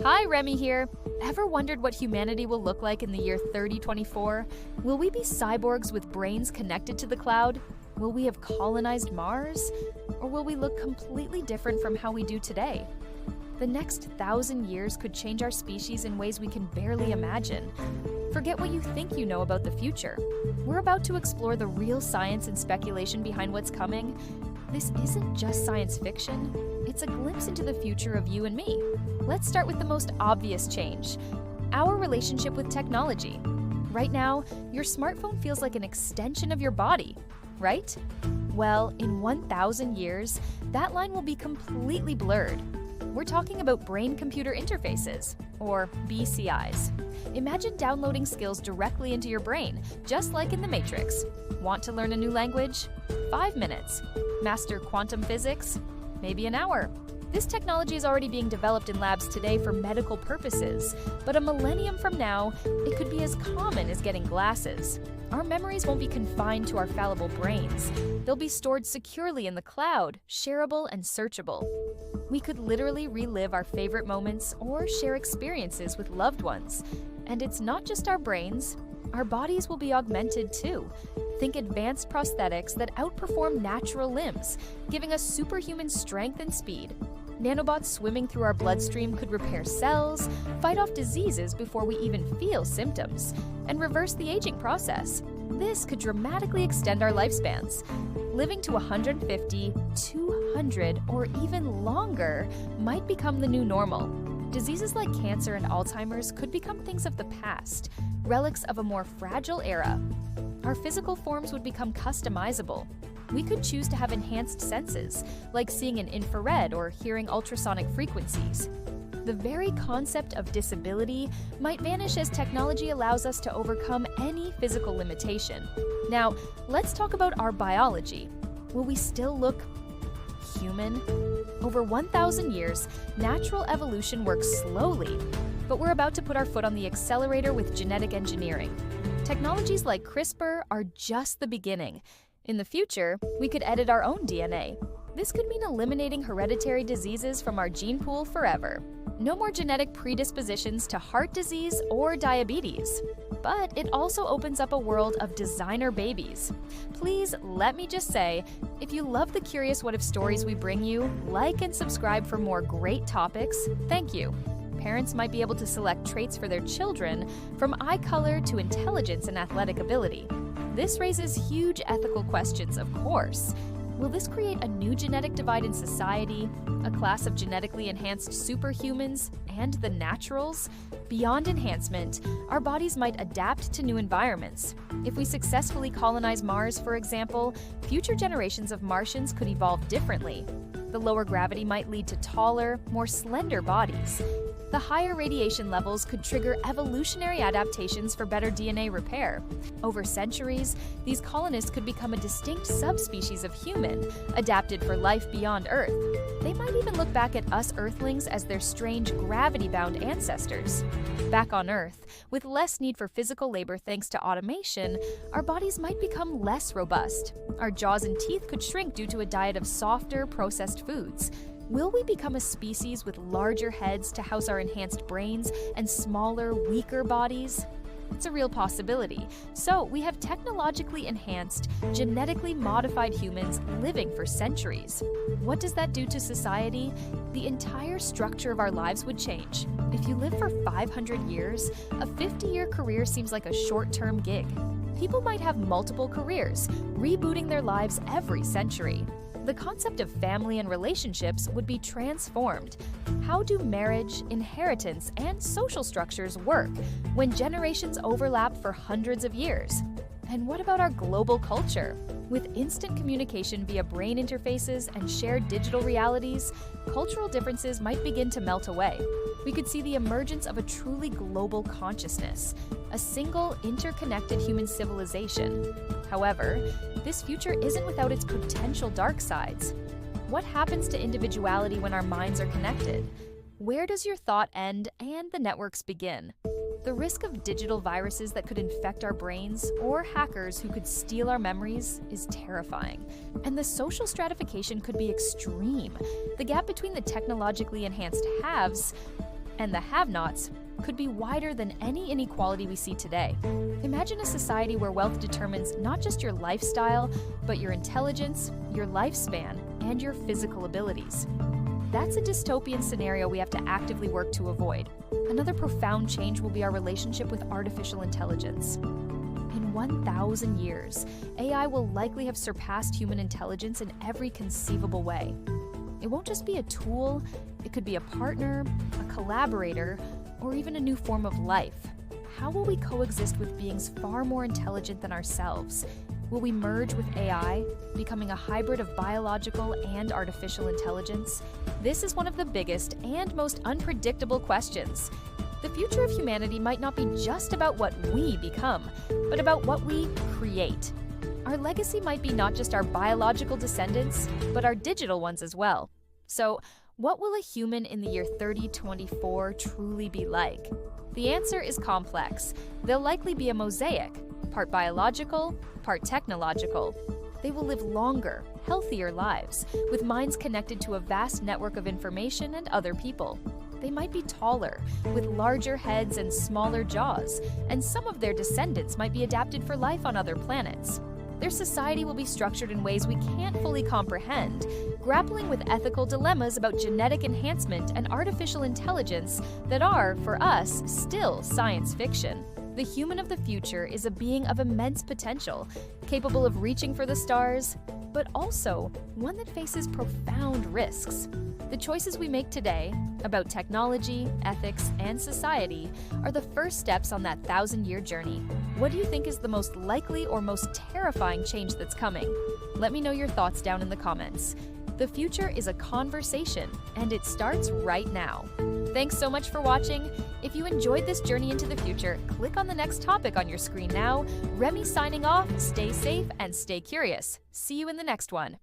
Hi, Remy here. Ever wondered what humanity will look like in the year 3024? Will we be cyborgs with brains connected to the cloud? Will we have colonized Mars? Or will we look completely different from how we do today? The next 1,000 years could change our species in ways we can barely imagine. Forget what you think you know about the future. We're about to explore the real science and speculation behind what's coming. This isn't just science fiction, it's a glimpse into the future of you and me. Let's start with the most obvious change, our relationship with technology. Right now, your smartphone feels like an extension of your body, right? Well, in 1,000 years, that line will be completely blurred. We're talking about brain-computer interfaces, or BCIs. Imagine downloading skills directly into your brain, just like in the Matrix. Want to learn a new language? 5 minutes. Master quantum physics? Maybe an hour. This technology is already being developed in labs today for medical purposes, but a millennium from now, it could be as common as getting glasses. Our memories won't be confined to our fallible brains. They'll be stored securely in the cloud, shareable and searchable. We could literally relive our favorite moments or share experiences with loved ones. And it's not just our brains, our bodies will be augmented too. Think advanced prosthetics that outperform natural limbs, giving us superhuman strength and speed. Nanobots swimming through our bloodstream could repair cells, fight off diseases before we even feel symptoms, and reverse the aging process. This could dramatically extend our lifespans. Living to 150, 200, or even longer might become the new normal. Diseases like cancer and Alzheimer's could become things of the past, relics of a more fragile era. Our physical forms would become customizable. We could choose to have enhanced senses, like seeing in infrared or hearing ultrasonic frequencies. The very concept of disability might vanish as technology allows us to overcome any physical limitation. Now, let's talk about our biology. Will we still look human? Over 1,000 years, natural evolution works slowly, but we're about to put our foot on the accelerator with genetic engineering. Technologies like CRISPR are just the beginning. In the future, we could edit our own DNA. This could mean eliminating hereditary diseases from our gene pool forever. No more genetic predispositions to heart disease or diabetes. But it also opens up a world of designer babies. Please let me just say, if you love the Curious What If stories we bring you, like and subscribe for more great topics. Thank you. Parents might be able to select traits for their children, from eye color to intelligence and athletic ability. This raises huge ethical questions, of course. Will this create a new genetic divide in society, a class of genetically enhanced superhumans, and the naturals? Beyond enhancement, our bodies might adapt to new environments. If we successfully colonize Mars, for example, future generations of Martians could evolve differently. The lower gravity might lead to taller, more slender bodies. The higher radiation levels could trigger evolutionary adaptations for better DNA repair. Over centuries, these colonists could become a distinct subspecies of human, adapted for life beyond Earth. They might even look back at us Earthlings as their strange gravity-bound ancestors. Back on Earth, with less need for physical labor thanks to automation, our bodies might become less robust. Our jaws and teeth could shrink due to a diet of softer, processed foods. Will we become a species with larger heads to house our enhanced brains and smaller, weaker bodies? It's a real possibility. So we have technologically enhanced, genetically modified humans living for centuries. What does that do to society? The entire structure of our lives would change. If you live for 500 years, a 50-year career seems like a short-term gig. People might have multiple careers, rebooting their lives every century. The concept of family and relationships would be transformed. How do marriage, inheritance, and social structures work when generations overlap for hundreds of years? And what about our global culture? With instant communication via brain interfaces and shared digital realities, cultural differences might begin to melt away. We could see the emergence of a truly global consciousness, a single, interconnected human civilization. However, this future isn't without its potential dark sides. What happens to individuality when our minds are connected? Where does your thought end and the networks begin? The risk of digital viruses that could infect our brains or hackers who could steal our memories is terrifying. And the social stratification could be extreme. The gap between the technologically enhanced haves And the have-nots could be wider than any inequality we see today. Imagine a society where wealth determines not just your lifestyle, but your intelligence, your lifespan, and your physical abilities. That's a dystopian scenario we have to actively work to avoid. Another profound change will be our relationship with artificial intelligence. In 1,000 years, AI will likely have surpassed human intelligence in every conceivable way. It won't just be a tool, it could be a partner, a collaborator, or even a new form of life. How will we coexist with beings far more intelligent than ourselves? Will we merge with AI, becoming a hybrid of biological and artificial intelligence? This is one of the biggest and most unpredictable questions. The future of humanity might not be just about what we become, but about what we create. Our legacy might be not just our biological descendants, but our digital ones as well. So, what will a human in the year 3024 truly be like? The answer is complex. They'll likely be a mosaic, part biological, part technological. They will live longer, healthier lives, with minds connected to a vast network of information and other people. They might be taller, with larger heads and smaller jaws, and some of their descendants might be adapted for life on other planets. Their society will be structured in ways we can't fully comprehend, grappling with ethical dilemmas about genetic enhancement and artificial intelligence that are, for us, still science fiction. The human of the future is a being of immense potential, capable of reaching for the stars, but also one that faces profound risks. The choices we make today about technology, ethics, and society are the first steps on that 1,000-year journey. What do you think is the most likely or most terrifying change that's coming? Let me know your thoughts down in the comments. The future is a conversation, and it starts right now. Thanks so much for watching. If you enjoyed this journey into the future, click on the next topic on your screen now. Remy signing off. Stay safe and stay curious. See you in the next one.